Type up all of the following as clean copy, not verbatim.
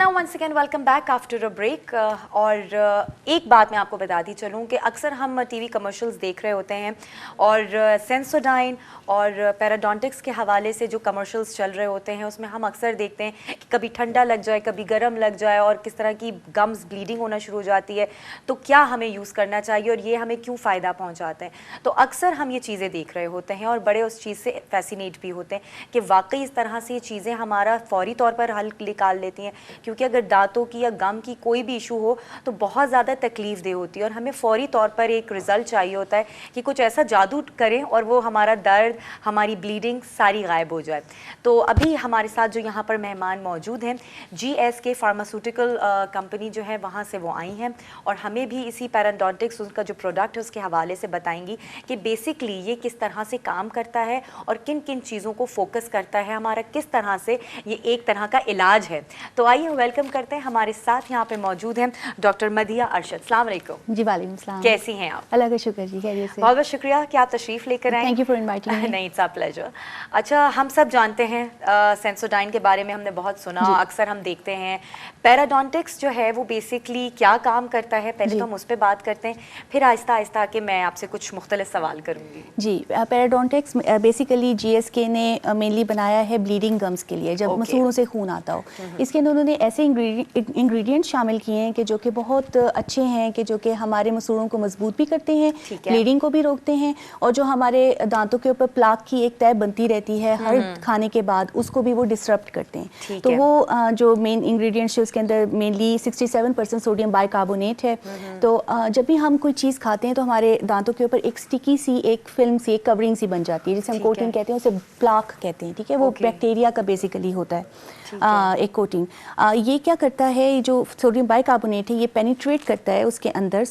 Now once again welcome back after a break. और एक बात मैं आपको बताती चलूँ कि अक्सर हम टीवी कमर्शियल्स देख रहे होते हैं और सेंसोडाइन और पैराडोंटिक्स के हवाले से जो कमर्शियल्स चल रहे होते हैं उसमें हम अक्सर देखते हैं कि कभी ठंडा लग जाए, कभी गर्म लग जाए और किस तरह की गम्स ब्लीडिंग होना शुरू हो जाती है। तो क्या हमें यूज़ करना चाहिए और ये हमें क्यों फ़ायदा पहुँचाते हैं? तो अक्सर हम ये चीज़ें देख रहे होते हैं और बड़े उस चीज़ से फैसिनेट भी होते हैं कि वाकई इस तरह से ये चीज़ें हमारा फौरी तौर पर हल निकाल लेती हैं। क्योंकि अगर दांतों की या गम की कोई भी इशू हो तो बहुत ज़्यादा तकलीफ दे होती है और हमें फौरी तौर पर एक रिज़ल्ट चाहिए होता है कि कुछ ऐसा जादू करें और वो हमारा दर्द, हमारी ब्लीडिंग सारी गायब हो जाए। तो अभी हमारे साथ जो यहाँ पर मेहमान मौजूद हैं, GSK फार्मास्यूटिकल कंपनी जो है वहाँ से वो आई हैं और हमें भी इसी पैराडोंटिक्स उसका जो प्रोडक्ट है उसके हवाले से बताएंगी कि बेसिकली ये किस तरह से काम करता है और किन किन चीज़ों को फोकस करता है, हमारा किस तरह से ये एक तरह का इलाज है। तो आइए वेलकम करते हैं। हमारे साथ यहाँ पे मौजूद हैं डॉक्टर मदिया अरशद। अस्सलाम वालेकुम। जी वालेकुम सलाम। कैसी हैं आप? अल्लाह का शुक्र जी, खैरियत से। बहुत बहुत शुक्रिया कि आप तशरीफ़ लेकर आए। Thank you for inviting me. नहीं, इट्स अ प्लेजर। अच्छा, हम सब जानते हैं सेंसोडाइन के बारे में हमने बहुत सुना, अक्सर हम देखते हैं। पैराडोंटिक्स जो है वो बेसिकली क्या काम करता है, पहले तो हम उस पर बात करते हैं, फिर आहिस्ता आहिस्ता आके मैं आपसे कुछ मुख्तलिफ सवाल करूँगी। जी, पैराडोंटिक्स बेसिकली GSK ने मेनली बनाया है ब्लीडिंग गम्स के लिए, जब मसूड़ों से खून आता हो। इसके अंदर उन्होंने ऐसे इंग्रेडिएंट्स शामिल किए हैं कि जो कि बहुत अच्छे हैं, कि जो कि हमारे मसूड़ों को मजबूत भी करते हैं, ब्लीडिंग को भी रोकते हैं और जो हमारे दांतों के ऊपर प्लाक की एक तय बनती रहती है हर खाने के बाद, उसको भी वो डिसरप्ट करते हैं। तो वो जो मेन इंग्रेडिएंट्स है उसके अंदर मेनली 67% सोडियम बाइकार्बोनेट है। तो जब भी हम कोई चीज़ खाते हैं तो हमारे दांतों के ऊपर एक स्टिकी सी एक फिल्म सी, एक कवरिंग सी बन जाती है, जिसे हम कोटिंग कहते हैं, उसे प्लाक कहते हैं। ठीक है, वो बैक्टीरिया का बेसिकली होता है एक कोटिंग। ये क्या करता है, जो सोडियम बाइकार्बोनेट है ये पेनिट्रेट करता है उसके अंदर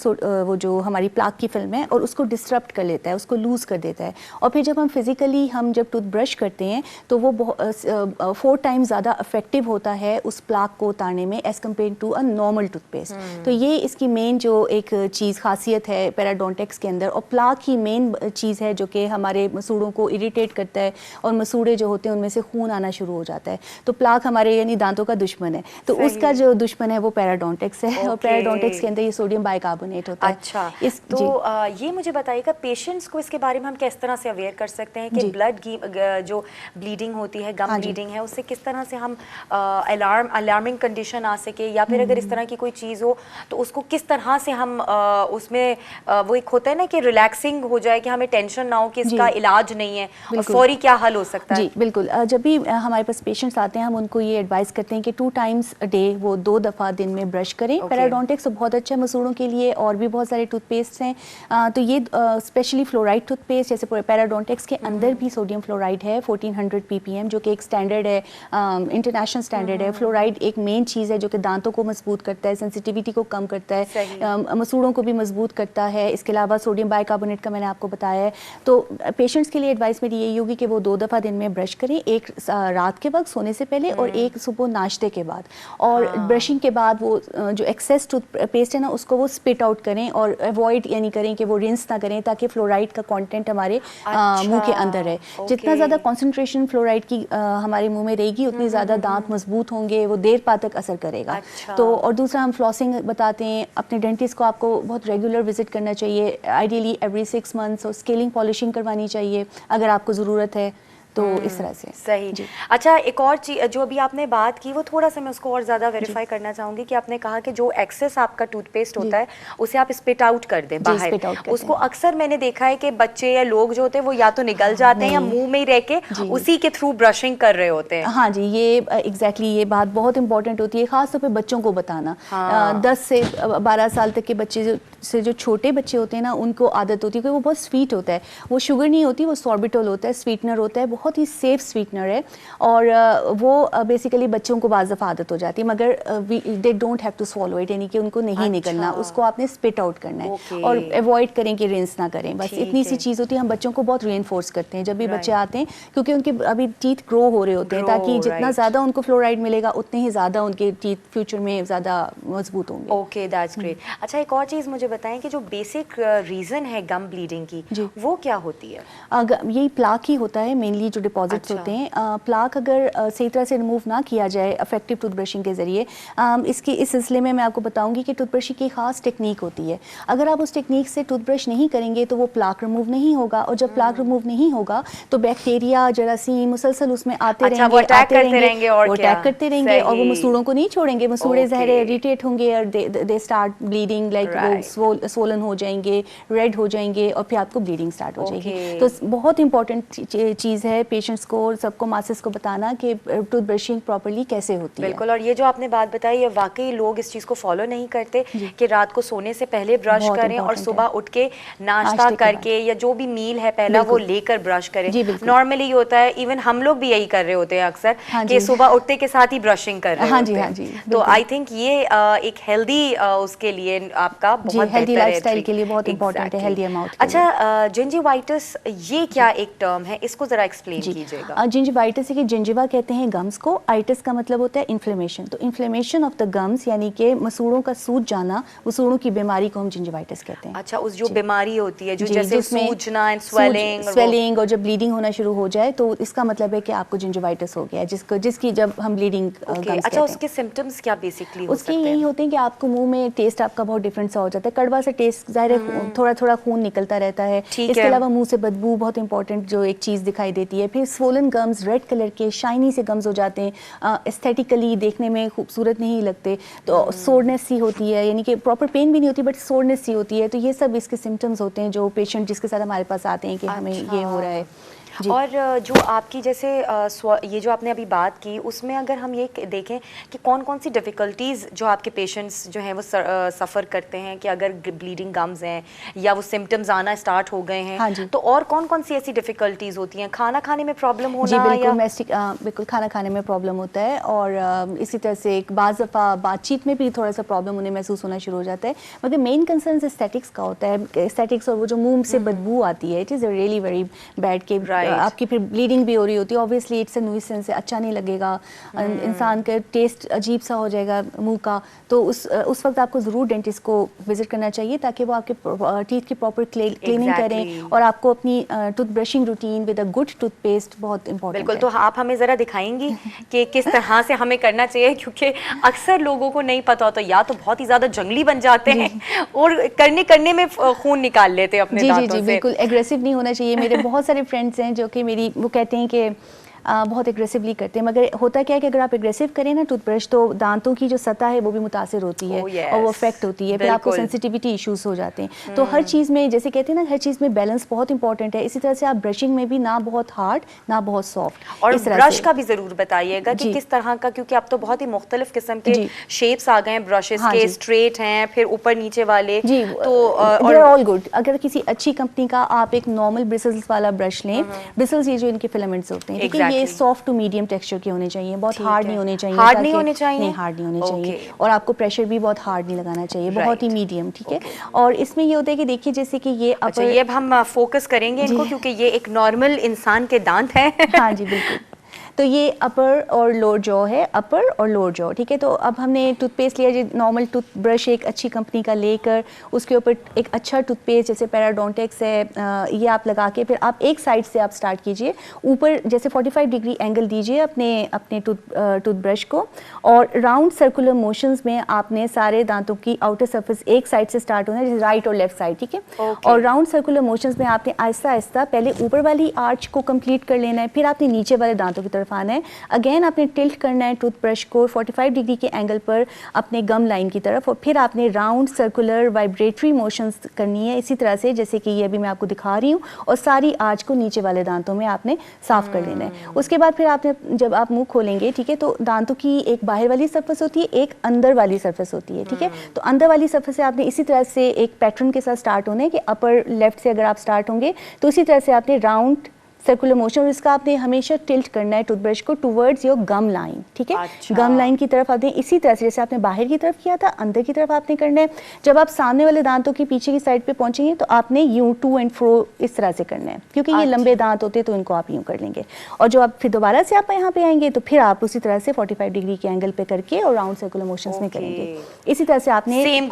वो जो हमारी प्लाक की फिल्म है और उसको डिसरप्ट कर लेता है, उसको लूज़ कर देता है। और फिर जब हम फिजिकली जब टूथब्रश करते हैं तो वो 4 टाइम्स ज़्यादा इफेक्टिव होता है उस प्लाक को उतारने में as compared to a normal toothpaste. तो ये इसकी मेन जो एक चीज़ खासियत है पैराडोंटिक्स के अंदर। और प्लाक ही मेन चीज़ है जो कि हमारे मसूड़ों को इरिटेट करता है और मसूड़े जो होते हैं उनमें से खून आना शुरू हो जाता है। तो प्लाक हमारे यानी दांतों का दुश्मन है, तो उसका जो दुश्मन है वो पैराडोंटिक्स है। और पैराडोंटिक्स के अंदर ये सोडियम बाइकार्बोनेट होता है। अच्छा, ये मुझे बताइएगा पेशेंट्स को इसके बारे में हम किस तरह से अवेयर कर सकते हैं कि ब्लड की जो ब्लीडिंग होती है, गम ब्लीडिंग है, उससे किस तरह से हम अलार्मिंग कंडीशन आ सके, या फिर अगर इस तरह की कोई चीज़ हो तो उसको किस तरह से हम उसमें वो एक होता है ना कि रिलैक्सिंग हो जाए, कि हमें टेंशन ना हो कि इसका इलाज नहीं है और फौरी क्या हल हो सकता है? जी बिल्कुल। जब भी हमारे पास पेशेंट्स आते हैं हम उनको ये एडवाइस करते हैं कि 2 टाइम्स अ डे वो 2 दफ़ा दिन में ब्रश करें। पैराडोंटिक्स बहुत अच्छा है मसूड़ों के लिए, और भी बहुत सारे टूथपेस्ट हैं। तो ये स्पेशली फ्लोराइड टूथपेस्ट, जैसे पैराडोंटिक्स के अंदर भी सोडियम फ्लोराइड है 1400 ppm, जो कि एक स्टैंडर्ड है, इंटरनेशनल स्टैंडर्ड है। फ्लोराइड एक मेन चीज़ है जो कि दांतों को मजबूत करता है, सेंसिटिविटी को कम करता है, मसूड़ों को भी मजबूत करता है। इसके अलावा सोडियम बाइकार्बोनेट का मैंने आपको बताया है। तो पेशेंट्स के लिए एडवाइस मेरी यही होगी कि वो 2 दफ़ा दिन में ब्रश करें, एक रात के वक्त सोने से पहले और एक सुबह नाश्ते के बाद। और ब्रशिंग के बाद वो जो एक्सेस टूथपेस्ट है ना उसको वो स्पिट आउट करें और अवॉइड यानी करें कि वो रिंस ना करें, ताकि फ्लोराइड का कंटेंट हमारे मुंह के अंदर है। जितना ज़्यादा कंसंट्रेशन फ्लोराइड की हमारे मुंह में रहेगी उतनी ज़्यादा दांत मजबूत होंगे, वो देर पा तक असर करेगा। तो और दूसरा हम फ्लॉसिंग बताते हैं, अपने डेंटिस्ट को आपको बहुत रेगुलर विजिट करना चाहिए, आइडियली एवरी 6 मंथ्स, और स्केलिंग पॉलिशिंग करवानी चाहिए अगर आपको ज़रूरत है। तो इस तरह से सही। अच्छा, एक और चीज़ जो अभी आपने बात की वो थोड़ा सा मैं उसको और ज़्यादा वेरीफाई करना चाहूँगी कि आपने कहा कि जो एक्सेस आपका टूथपेस्ट होता है उसे आप स्पिट आउट कर दें बाहर। उसको अक्सर मैंने देखा है कि बच्चे या लोग जो होते हैं वो या तो निगल जाते हैं या मुंह में ही रह के उसी के थ्रू ब्रशिंग कर रहे होते हैं। हाँ जी, ये एग्जैक्टली ये बात बहुत इंपॉर्टेंट होती है, खासतौर पर बच्चों को बताना। 10 से 12 साल तक के बच्चे जो छोटे बच्चे होते हैं ना, उनको आदत होती है कि वो बहुत स्वीट होता है, वो शुगर नहीं होती, वो सॉर्बिटोल होता है, स्वीटनर होता है, बहुत ही सेफ स्वीटनर है। और वो बेसिकली बच्चों को बाज़ दफ़ा आदत हो जाती है, मगर they don't have to swallow it, यानी कि उनको नहीं निकलना, उसको आपने स्पिट आउट करना है और अवॉइड करें कि रिंस ना करें। बस इतनी सी चीज़ होती है। हम बच्चों को बहुत रीइंफोर्स करते हैं जब भी बच्चे आते हैं, क्योंकि उनके अभी टीथ ग्रो हो रहे होते हैं, ताकि जितना ज़्यादा उनको फ्लोराइड मिलेगा उतने ही ज़्यादा उनके टीथ फ्यूचर में ज़्यादा मजबूत होंगे। Okay, that's great. अच्छा, एक और चीज़ मुझे बताएं कि जो बेसिक रीज़न है गम ब्लीडिंग की वो क्या होती है? यही प्लाक ही होता है मेनली, जो डिपॉजिट्स होते हैं, प्लाक अगर सही तरह से रिमूव ना किया जाए इफेक्टिव टूथब्रशिंग के ज़रिए, इस सिलसिले में मैं आपको बताऊंगी कि टूथब्रशिंग की खास टेक्निक होती है। अगर आप उस टेक्निक से टूथब्रश नहीं करेंगे तो वो प्लाक रिमूव नहीं होगा, और जब प्लाक रिमूव नहीं होगा तो बैक्टीरिया, जरासीम मुसलसल उसमें आते रहेंगे, वो अटैक करते रहेंगे और वो मसूड़ों को नहीं छोड़ेंगे। मसूड़े ज़हर इरिटेट होंगे और दे स्टार्ट ब्लीडिंग, लाइक वो स्वोलन हो जाएंगे, रेड हो जाएंगे, और फिर आपको ब्लीडिंग स्टार्ट हो जाएगी। तो बहुत इंपॉर्टेंट चीज़ है पेशेंट्स को और सबको मासेस को बताना कि टूथब्रशिंग प्रॉपर्ली कैसे होती है। बिल्कुल, और ये जो आपने बात बताई, ये वाकई लोग इस चीज़ को फॉलो नहीं करते कि रात को सोने से पहले ब्रश करें और सुबह उठ के नाश्ता करके या जो भी मील है पहला वो लेकर ब्रश करें। नॉर्मली ये होता है, इवन हम लोग भी यही कर रहे होते हैं अक्सर कि सुबह उठते के साथ ही ब्रशिंग कर रहे होते हैं। तो आई थिंक ये एक हेल्दी उसके लिए आपका बहुत हेल्दी लाइफस्टाइल के लिए बहुत इंपॉर्टेंट है, हेल्दी माउथ। अच्छा, जिंजिवाइटिस ये क्या एक टर्म है, इसको जरा एक्सप्लेन कीजिएगा। जिंजिवाइटिस की जिंजिवा कहते हैं गम्स को, आइटिस का मतलब होता है इन्फ्लेमेशन। तो इन्फ्लेमेशन ऑफ द गम्स यानी कि मसूड़ों का सूज जाना, मसूड़ों की बीमारी को हम जिंजिवाइटिस कहते हैं। अच्छा, उस जो बीमारी होती है जो जैसे सूजना एंड स्वेलिंग और जब ब्लीडिंग होना शुरू हो जाए तो इसका मतलब है कि आपको जिंजिवाइटिस हो गया है, जिसकी जब हम ब्लीडिंग अच्छा, उसके सिम्टम्स क्या बेसिकली हो सकते हैं? उसके यही होते हैं कि आपको मुंह में टेस्ट आपका बहुत डिफरेंट सा हो जाता है, कड़वा सा टेस्ट, ज़ाहिर है थोड़ा थोड़ा खून निकलता रहता है। इसके अलावा मुंह से बदबू बहुत इंपॉर्टेंट जो एक चीज़ दिखाई देती है। फिर स्वोलन गम्स, रेड कलर के शाइनी से गम्स हो जाते हैं, एस्थेटिकली देखने में खूबसूरत नहीं लगते। तो सोरनेस सी होती है, यानी कि प्रॉपर पेन भी नहीं होती बट सोरनेस सी होती है। तो ये सब इसके सिम्टम्स होते हैं जो पेशेंट जिसके साथ हमारे पास आते हैं कि हमें ये हो रहा है। और जो आपकी जैसे ये जो आपने अभी बात की, उसमें अगर हम ये देखें कि कौन कौन सी डिफ़िकल्टीज़ जो आपके पेशेंट्स जो हैं वो सफ़र करते हैं कि अगर ब्लीडिंग गम्स हैं या वो सिम्टम्स आना स्टार्ट हो गए हैं, तो और कौन कौन सी ऐसी डिफ़िकल्टीज़ होती हैं? खाना खाने में प्रॉब्लम होना? जी बिल्कुल खाना खाने में प्रॉब्लम होता है, और इसी तरह से एक बाज़ दफ़ा बातचीत में भी थोड़ा सा प्रॉब्लम उन्हें महसूस होना शुरू हो जाता है। मगर मेन कंसर्न एस्थेटिक्स का होता है, एस्थेटिक्स और वो जो मुँह से बदबू आती है, it is really very bad के आपकी फिर ब्लीडिंग भी हो रही होती है। ऑब्वियसली इट्स अ न्यूसेंस, से अच्छा नहीं लगेगा, इंसान का टेस्ट अजीब सा हो जाएगा मुंह का। तो उस वक्त आपको ज़रूर डेंटिस्ट को विजिट करना चाहिए ताकि वो आपके टीथ की प्रॉपर क्लीनिंग करें, और आपको अपनी tooth brushing routine with a good toothpaste बहुत इंपॉर्टेंट है। बिल्कुल, तो आप हमें ज़रा दिखाएंगी कि किस तरह से हमें करना चाहिए, क्योंकि अक्सर लोगों को नहीं पता होता, या तो बहुत ही ज़्यादा जंगली बन जाते हैं और करने में खून निकाल लेते हैं अपने दांतों से। बिल्कुल एग्रेसिव नहीं होना चाहिए। मेरे बहुत सारे फ्रेंड्स हैं जो कि वो कहते हैं कि बहुत एग्रेसिवली करते हैं, मगर होता क्या है कि अगर आप एग्रेसिव करें ना टूथब्रश, तो दांतों की जो सतह है वो भी मुतासिर होती है और वो अफेक्ट होती है, फिर आपको सेंसिटिविटी इश्यूज हो जाते हैं। तो हर चीज़ में, जैसे कहते हैं ना, हर चीज़ में बैलेंस बहुत इंपॉर्टेंट है। इसी तरह से आप ब्रशिंग में भी ना बहुत हार्ड ना बहुत सॉफ्ट। और ब्रश का भी ज़रूर बताइएगा कि किस तरह का, क्योंकि अब तो बहुत ही मुख्तलिफ किस्म के शेप्स आ गए हैं ब्रशेस के, स्ट्रेट हैं, फिर ऊपर नीचे वाले। जी, तो ऑल गुड। अगर किसी अच्छी कंपनी का आप एक नॉर्मल ब्रिसल्स वाला ब्रश लें, ब्रिसल्स ये जो इनके फिलामेंट्स होते हैं, ठीक है, ये सॉफ्ट टू मीडियम टेक्सचर के होने चाहिए, बहुत हार्ड नहीं होने चाहिए। हार्ड नहीं होने चाहिए? नहीं, हार्ड नहीं होने चाहिए। और आपको प्रेशर भी बहुत हार्ड नहीं लगाना चाहिए, बहुत ही मीडियम, ठीक है। और इसमें ये होता है कि देखिए, जैसे कि ये अच्छा, ये अब हम फोकस करेंगे इनको, क्योंकि ये एक नॉर्मल इंसान के दांत हैं। हाँ जी बिल्कुल। तो ये अपर और लोअर जॉ है, अपर और लोअर जॉ, ठीक है। तो अब हमने टूथपेस्ट लिया, जो नॉर्मल टूथब्रश एक अच्छी कंपनी का लेकर उसके ऊपर एक अच्छा टूथपेस्ट जैसे पैराडोंटेक्स है, ये आप लगा के फिर आप एक साइड से आप स्टार्ट कीजिए, ऊपर जैसे 45 डिग्री एंगल दीजिए अपने टूथब्रश को, और राउंड सर्कुलर मोशंस में आपने सारे दांतों की आउटर सरफेस एक साइड से स्टार्ट होना है, जैसे राइट और लेफ्ट साइड, ठीक है। और राउंड सर्कुलर मोशंस में आपने आहिस्ता आहिस्ता पहले ऊपर वाली आर्च को कंप्लीट कर लेना है, फिर आपने नीचे वाले दांतों की तरफ आना है। अगेन आपने टिल्ट करना है टूथब्रश को 45 डिग्री के एंगल पर अपने गम लाइन की तरफ, और फिर आपने राउंड सर्कुलर वाइब्रेटरी मोशंस करनी है, इसी तरह से जैसे कि ये अभी मैं आपको दिखा रही हूँ, और सारी आर्च को नीचे वाले दांतों में आपने साफ कर लेना है। उसके बाद फिर आपने, जब आप मुंह खोलेंगे, ठीक है, तो दांतों की एक बाहर वाली सरफेस होती है, एक अंदर वाली सरफेस होती है, ठीक है। तो अंदर वाली सरफेस से आपने इसी तरह से एक पैटर्न के साथ स्टार्ट होना है कि अपर लेफ्ट से अगर आप स्टार्ट होंगे तो इसी तरह से आपने राउंड सर्कुलर मोशन, और इसका आपने हमेशा टिल्ट करना है टूथब्रश को टुवर्ड्स योर गम लाइन, ठीक है। अच्छा। गम लाइन की तरफ आपने इसी तरह से, जैसे आपने बाहर की तरफ किया था, अंदर की तरफ आपने करना है। जब आप सामने वाले दांतों की पीछे की साइड पे पहुंचेंगे तो आपने यूं टू एंड फ्रो इस तरह से करना है, क्योंकि ये लंबे दांत होते हैं तो इनको आप यूं कर लेंगे। और जो आप फिर दोबारा से आप यहाँ पे आएंगे तो फिर आप उसी तरह से 45 डिग्री के एंगल पे करके और राउंड सर्कुलर मोशंस में करेंगे। इसी तरह से आपने same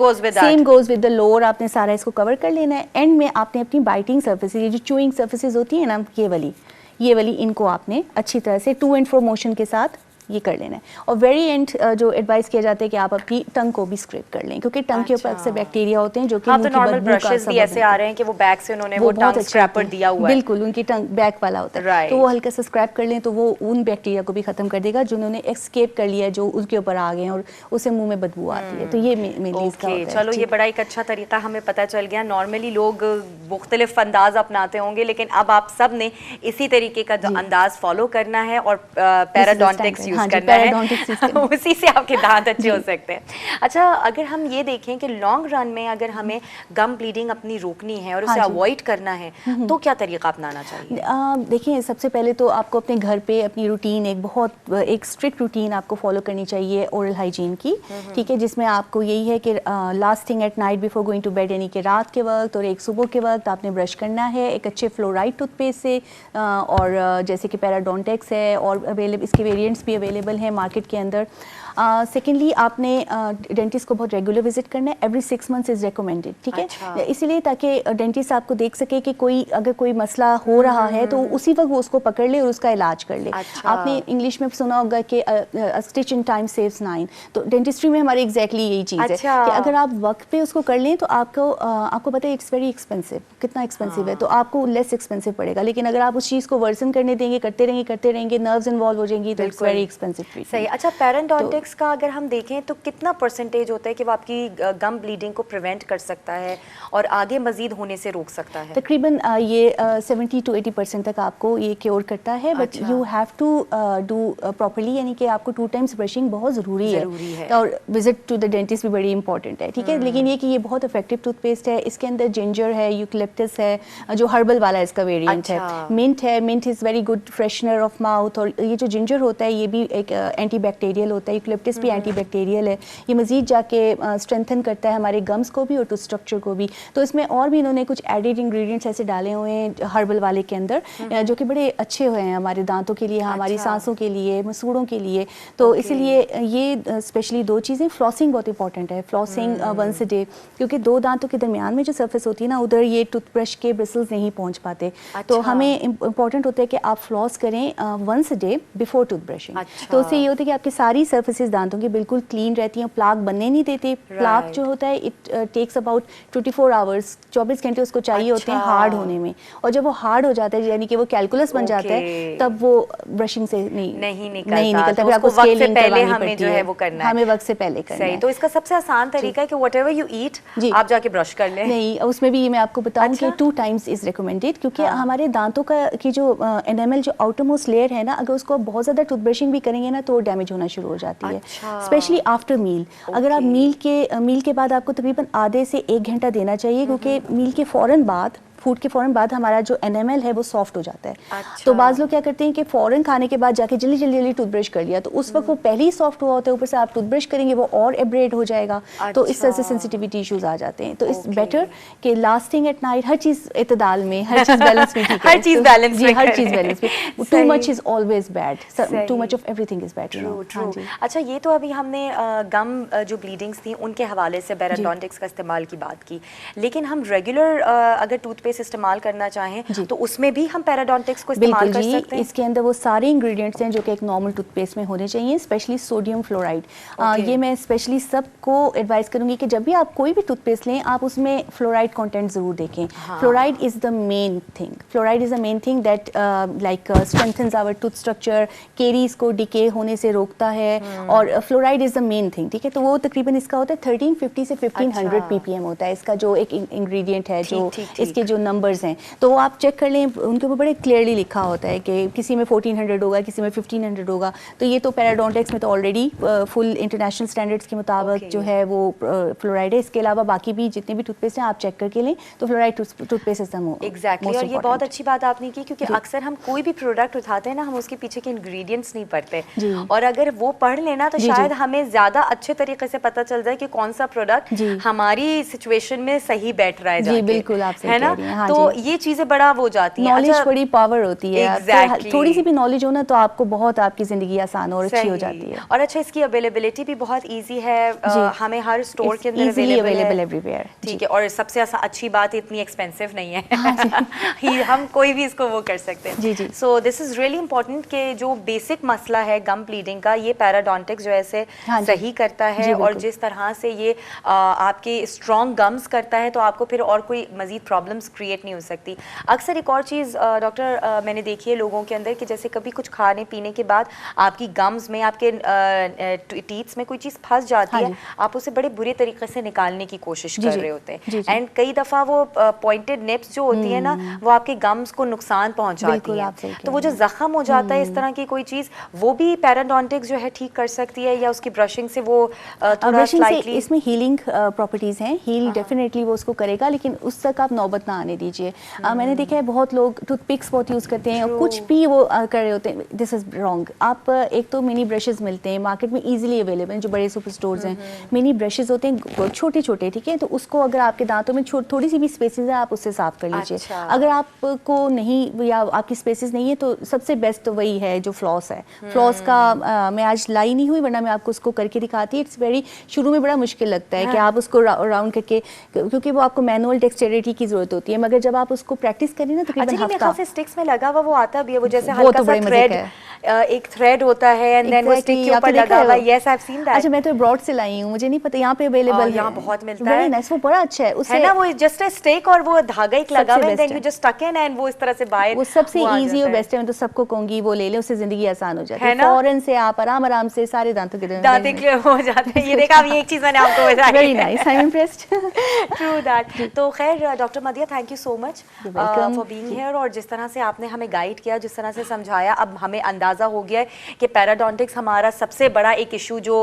goes with the lower, आपने सारा इसको कवर कर लेना है। एंड में आपने अपनी बाइटिंग सर्फेसेज, ये जो चूइंग सर्फेसेज होती है ना, ये वाली, ये वाली इनको आपने अच्छी तरह से टू एंड फ्रो मोशन के साथ ये कर लेना है। और वेरी एंड जो एडवाइस किया जाता है कि आप अपनी टंग को भी स्क्रैप कर लें, क्योंकि टंग के ऊपर अक्सर बैक्टीरिया होते हैं जो कि हाँ, तो नॉर्मल ब्रशेस भी ऐसे आ रहे हैं कि वो बैक से उन्होंने वो टंग स्क्रैपर दिया हुआ है, बिल्कुल उनकी टंग बैक वाला होता है, तो वो हल्का सा स्क्रैप कर लें तो वो उन बैक्टीरिया को भी खत्म कर देगा जो उन्होंने एस्केप कर लिया, जो उसके ऊपर आ गए हैं और उसे मुंह में बदबू आती है। तो ये मेनली इसका होता है। चलो, ये बड़ा एक अच्छा तरीका हमें पता चल गया। नॉर्मली लोग मुख्तलिफ अंदाज अपनाते होंगे, लेकिन अब आप सब ने इसी तरीके का अंदाज फॉलो करना है और पैराडोंटिक्स यूज करना है, उसी से आपके दांत अच्छे हो सकते हैं। अच्छा, अगर हम ये देखें कि लॉन्ग रन में अगर हमें गम ब्लीडिंग अपनी रोकनी है और उसे अवॉइड करना है तो क्या तरीका अपनाना चाहिए? देखिए, सबसे पहले तो आपको अपने घर पे अपनी रूटीन एक स्ट्रिक्ट रूटीन आपको फॉलो करनी चाहिए ओरल हाइजीन की, ठीक है, जिसमें आपको यही है कि last thing at night before going to bed, यानी कि रात के वक्त और एक सुबह के वक्त आपने ब्रश करना है एक अच्छे फ्लोराइड टूथपेस्ट से, और जैसे कि पैराडोंटेक्स है और इसके वेरिएंट्स भी अवेलेबल हैं मार्केट के अंदर। सेकेंडली आपने डेंटिस्ट को बहुत रेगुलर विजिट करना है, एवरी 6 मंथ्स इज रिकमेंडेड, ठीक है, इसलिए ताकि डेंटिस्ट आपको देख सके कि अगर कोई मसला हो रहा है तो उसी वक्त वो उसको पकड़ ले और उसका इलाज कर ले। आपने इंग्लिश में सुना होगा कि स्टिच इन टाइम सेव्स 9, तो डेंटिस्ट्री में हमारी एग्जैक्टली यही चीज़ है कि अगर आप वक्त पे उसको कर लें तो आपको पता है इट्स वेरी एक्सपेंसिव, कितना एक्सपेंसिव है, तो आपको लेस एक्सपेंसिव पड़ेगा। लेकिन अगर आप उस चीज़ को वर्सन करने देंगे, करते रहेंगे, नर्व्स इन्वॉल्व हो जाएंगी, तो इट्स वेरी एक्सपेंसिव। सही। अच्छा, पैराडोंटिक्स का अगर हम देखें तो कितना परसेंटेज होता है कि वो आपकी गम ब्लीडिंग को प्रिवेंट कर सकता है और आगे मजीद होने से रोक सकता है? तकरीबन ये 70 to 80% तक आपको ये क्योर करता है, but you have to do properly, यानी कि आपको 2 टाइम्स ब्रशिंग बहुत ज़रूरी है और विजिट टू द डेंटिस्ट भी बड़ी इंपॉर्टेंट है, ठीक है। लेकिन ये कि ये बहुत इफेक्टिव टूथपेस्ट है, इसके अंदर जिंजर है, यूकलिप्टस है, जो हर्बल वाला इसका वेरिएंट है, mint is very good freshener of mouth, और ये जो जिंजर होता है ये भी एक एंटी बैक्टीरियल होता है, यूकलिप्टस भी एंटी बैक्टीरियल है, ये मजीद जाके स्ट्रेंथन करता है हमारे गम्स को भी और टूथ स्ट्रक्चर को भी। तो इसमें और भी इन्होंने कुछ एडिड इंग्रेडिएंट्स ऐसे डाले हुए हैं हर्बल वाले के अंदर जो कि बड़े अच्छे हुए हैं हमारे दांतों के लिए, हमारी सांसों के लिए, मसूड़ों के लिए। तो इसीलिए ये स्पेशली 2 चीज़ें, फ्लॉसिंग बहुत इंपॉर्टेंट है, फ्लॉसिंग वंस अ डे, क्योंकि 2 दांतों के दरमियान में जो सरफेस होती है ना, उधर ये टूथब्रश के ब्रिसल्स नहीं पहुंच पाते। तो हमें इंपॉर्टेंट होता है कि आप फ्लॉस करें वंस अ डे बिफोर टूथब्रशिंग। तो उससे ये होता है कि आपकी सारी सर्फेसेस दांतों की बिल्कुल क्लीन रहती हैं, प्लाक बनने नहीं देते। प्लाक जो होता है इट टेक्स अबाउट 24 आवर्स, 24 घंटे उसको चाहिए होते हैं हार्ड होने में, और जब वो हार्ड हो जाता है यानी कि वो कैलकुलस बन जाता है, तब वो ब्रशिंग से नहीं निकलता, फिर आपको स्केलिंग पहले हमें जो है वो करना है, हमें वक्त से पहले करना है। तो इसका सबसे आसान तरीका है कि व्हाटएवर यू ईट आप जाके ब्रश कर लें। नहीं, उसमें भी मैं आपको बताऊं कि 2 टाइम्स इज रिकमेंडेड, क्योंकि हमारे दांतों की जो एनामल जो आउटरमोस्ट लेयर है ना, अगर उसको बहुत ज़्यादा टूथब्रशिंग भी करेंगे ना तो डैमेज होना शुरू हो जाती है, स्पेशली आफ्टर मील। अगर आप मील के बाद आपको तकरीबन आधे से 1 घंटा देना चाहिए, क्योंकि मील के फ़ौरन बाद, फूड के फ़ौरन बाद हमारा जो एनामल है वो सॉफ्ट हो जाता है। तो बाज़ लोग क्या करते हैं कि फ़ौरन खाने के बाद जाके जल्दी टूथब्रश कर लिया, तो उस वक्त वो पहले ही सॉफ्ट हुआ होता है, ऊपर से आप टूथब्रश करेंगे वो और एब्रेड हो जाएगा। तो इस तरह से सेंसिटिविटी इश्यूज आ जाते हैं। तो इट्स बेटर कि लास्टिंग एट नाइट, हर चीज़ इतदाल में, हर चीज़ बैलेंस में, ठीक है, हर चीज़ बैलेंस में, हर चीज़ बैलेंस में। Too much is always bad, too much of everything is bad. True. अच्छा, ये तो अभी हमने गम जो ब्लीडिंग्स थी उनके हवाले से पैराडोंटिक्स का इस्तेमाल की बात की, लेकिन हम रेगुलर अगर टूथपेस्ट इस्तेमाल करना चाहें तो उसमें भी हम पैराडोंटिक्स को इस्तेमाल कर सकते हैं? इसके अंदर वो सारे इंग्रेडिएंट्स हैं जो कि एक नॉर्मल टूथपेस्ट में होने चाहिए, स्पेशली सोडियम फ्लोराइड। ये मैं स्पेशली सबको एडवाइस करूंगी कि जब भी आप कोई भी टूथपेस्ट लें आप उसमें फ्लोराइड कंटेंट ज़रूर देखें। Fluoride is the main thing, fluoride is the main thing that like strengthens our tooth structure, caries को डिके होने से रोकता है, और fluoride is the main thing, ठीक है। तो वो तकरीबन इसका होता है 1350 से 1500 ppm होता है इसका जो एक इंग्रेडिएंट है, जो इसके जो नंबर्स हैं, तो आप चेक कर लें, उनके ऊपर बड़े क्लियरली लिखा होता है कि किसी में 1400 होगा, किसी में 1500 होगा। तो ये तो पैराडोंटिक्स में तो ऑलरेडी फुल इंटरनेशनल स्टैंडर्ड्स के मुताबिक जो है वो फ्लोराइड है। इसके अलावा बाकी भी जितने भी टूथपेस्ट हैं आप चेक करके लें, तो फ्लोराइड टूथपेस्ट इस्तेमाल एग्जैक्टली। और ये बहुत अच्छी बात आपने की, क्योंकि अक्सर हम कोई भी प्रोडक्ट उठाते हैं ना, हम उसके पीछे के इंग्रेडिएंट्स नहीं पढ़ते, और अगर वो पढ़ लेना तो शायद हमें ज्यादा अच्छे तरीके से पता चल जाए कि कौन सा प्रोडक्ट हमारी सिचुएशन में सही बैठ रहा है, बिल्कुल, है ना। हैं। हाँ तो जी। ये चीजें बड़ा वो जाती हैं। नॉलेज अच्छा, बड़ी पावर होती है। Exactly. थोड़ी सी भी नॉलेज हो ना तो आपको बहुत आपकी जिंदगी आसान और अच्छी हो जाती है। और अच्छा, इसकी अवेलेबिलिटी भी बहुत इजी है, हमें हर स्टोर के अंदर इजीली अवेलेबल है। एवरीवेयर। ठीक है, और सबसे अच्छी बात इतनी एक्सपेंसिव नहीं है। हम कोई भी इसको वो कर सकते हैं। जी जी। So this is really important कि जो बेसिक मसला है गम ब्लीडिंग का, ये पैराडोंटिक्स जो है इसे सही करता है, और जिस तरह से ये आपके स्ट्रॉन्ग गम्स करता है तो आपको फिर और कोई मजीद प्रॉब्लम्स क्रिएट नहीं हो सकती। अक्सर एक और चीज़ डॉक्टर मैंने देखी है लोगों के अंदर कि जैसे कभी कुछ खाने पीने के बाद आपकी गम्स में, आपके टीथ्स में कोई चीज़ फंस जाती है, आप उसे बड़े बुरे तरीके से निकालने की कोशिश कर रहे होते हैं, एंड कई दफ़ा वो पॉइंटेड निप्स जो होती है ना, वो आपके गम्स को नुकसान पहुंचाती है। तो वो जो जख्म हो जाता है इस तरह की कोई चीज़, वो भी पैराडोंटिक्स जो है ठीक कर सकती है, या उसकी ब्रशिंग से वो थोड़ा स्लाइटली? इसमें हीलिंग प्रॉपर्टीज हैं, हील डेफिनेटली वो उसको करेगा, लेकिन उस तक आप नौबत ना आने दीजिए। मैंने देखा है बहुत लोग टूथपिक्स बहुत यूज़ करते हैं और कुछ भी वो कर रहे होते हैं, दिस इज़ रॉन्ग। आप एक तो मिनी ब्रशेस मिलते हैं मार्केट में इजीली अवेलेबल, जो बड़े सुपर स्टोर्स हैं, मिनी ब्रशेस होते हैं छोटे छोटे, ठीक है, तो उसको अगर आपके दांतों में थोड़ी सी भी स्पेसेस है आप उससे साफ कर लीजिए। अच्छा। अगर आपको नहीं, या आपकी स्पेसेस नहीं है, तो सबसे बेस्ट तो वही है जो फ्लॉस है। फ्लॉस का मैं आज लाई नहीं हुई, वरना मैं आपको उसको करके दिखाती। इट्स वेरी, शुरू में बड़ा मुश्किल लगता है कि आप उसको राउंड करके, क्योंकि वो आपको मैनुअल डेक्सटेरिटी की जरूरत होती है, मगर जब आप उसको प्रैक्टिस करें ना तकरीबन हफ्ता। अच्छा, स्टिक्स में लगा हुआ वो आता भी है, वो जैसे हल्का सा थ्रेड, एक थ्रेड होता है, एंड देन वो स्टिक के ऊपर लगा हुआ है। Yes, I have seen that. अच्छा, मैं तो ब्रॉड से लाई हूं, मुझे नहीं पता यहाँ पे अवेलेबल है। यहाँ बहुत मिलता है। वेरी नाइस, वो बड़ा अच्छा है। उससे है ना, वो जस्ट अ स्टिक और वो धागा एक लगा हुआ है, देन यू जस्ट टक इन एंड वो इस तरह से बाहर, वो सबसे इजी और बेस्ट है। मैं तो सबको कहूंगी वो ले लें, उससे जिंदगी आसान हो जाती है। फौरन से आप आराम से सारे दांतों के दांत क्लियर हो जाते हैं। ये देखा, ये एक चीज मैंने आपको बताई। Very nice, I am impressed. True that. तो खैर doctor मदिया, thank you so much for being here, और जिस तरह से आपने हमें गाइड किया, जिस तरह से समझाया, अब हमें अंदाजा हो गया है कि पैराडोंटिक्स हमारा सबसे बड़ा एक इशू जो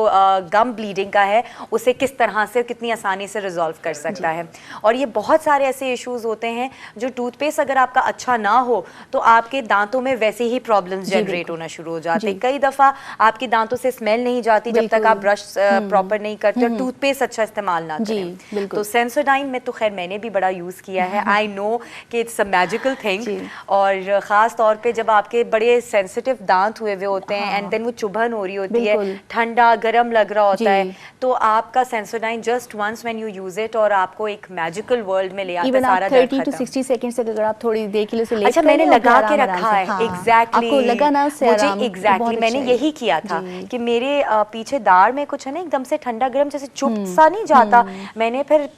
गम ब्लीडिंग का है, उसे किस तरह से, कितनी आसानी से रिजॉल्व कर सकता है। और ये बहुत सारे ऐसे इश्यूज होते हैं जो टूथपेस्ट अगर आपका अच्छा ना हो तो आपके दांतों में वैसे ही प्रॉब्लम्स जनरेट होना शुरू हो जाते हैं। कई दफ़ा आपके दांतों से स्मेल नहीं जाती जब तक आप ब्रश प्रॉपर नहीं करते और टूथपेस्ट अच्छा इस्तेमाल ना करें। तो सेंसोडाइन में तो खैर मैंने भी बड़ा यूज़ किया है। आई नो कि इट्स अ मैजिकल थिंग, और ख़ास तौर पे जब आपके बड़े सेंसिटिव दांत हुए हुए होते हैं एंड देन वो चुभन हो रही होती है, ठंडा गर्म लग रहा होता है, तो आपका Sensodyne just once when you use it और आपको एक मैजिकल वर्ल्ड में ले आता है। सारा 30 to 60 सेकंड्स तक अगर आप थोड़ी देर के लिए उसे लेट अच्छा, मैंने लगा के रखा है। एग्जैक्टली, आपको लगा ना उससे आराम, एग्जैक्टली मैंने यही किया था कि मेरे पीछे दाढ़ में कुछ है ना एकदम से ठंडा गर्म जैसे चुभ सा नहीं जाता। मैंने फिर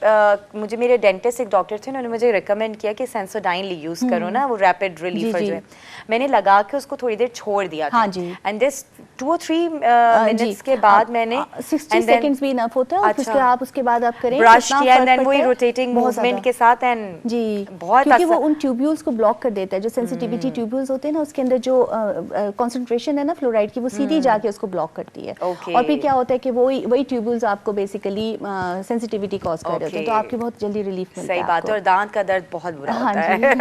मुझे मेरे डेंटिस्ट एक डॉक्टर थे, उन्होंने मुझे रिकमेंड किया कि सेंसोडाइन यूज करो ना, वो रैपिड रिलीफर जो है। मैंने लगा के उसको थोड़ी देर छोड़ दिया था, एंड दिस 2 or 3 मिनट्स के बाद मैंने 60 सेकंड्स भी इनफ होता है। अच्छा, आप उसके बाद आप करें ब्रश किया एंड देन वही रोटेटिंग मूवमेंट के साथ, एंड जी बहुत, क्योंकि वो उन ट्यूब्यूल्स को ब्लॉक कर देता है, जो सेंसिटिविटी ट्यूब्यूल्स होते हैं ना, उसके अंदर जो कंसंट्रेशन है ना फ्लोराइड की, वो सीधी जाके उसको ब्लॉक करती है। और फिर क्या होता है कि वही ट्यूब्यूल्स आपको बेसिकली सेंसिटिविटी कॉज कर रहे होते हैं, तो आपकी बहुत जल्दी रिलीफ मिलता है। सही बात है, और दांत का दर्द बहुत बुरा होता है।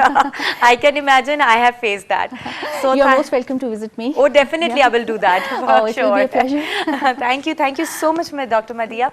I can imagine, I have faced that. So you are most welcome to visit me. Oh, definitely I will do that for sure. It will be a pleasure. Thank you so much, Dr. Madiya.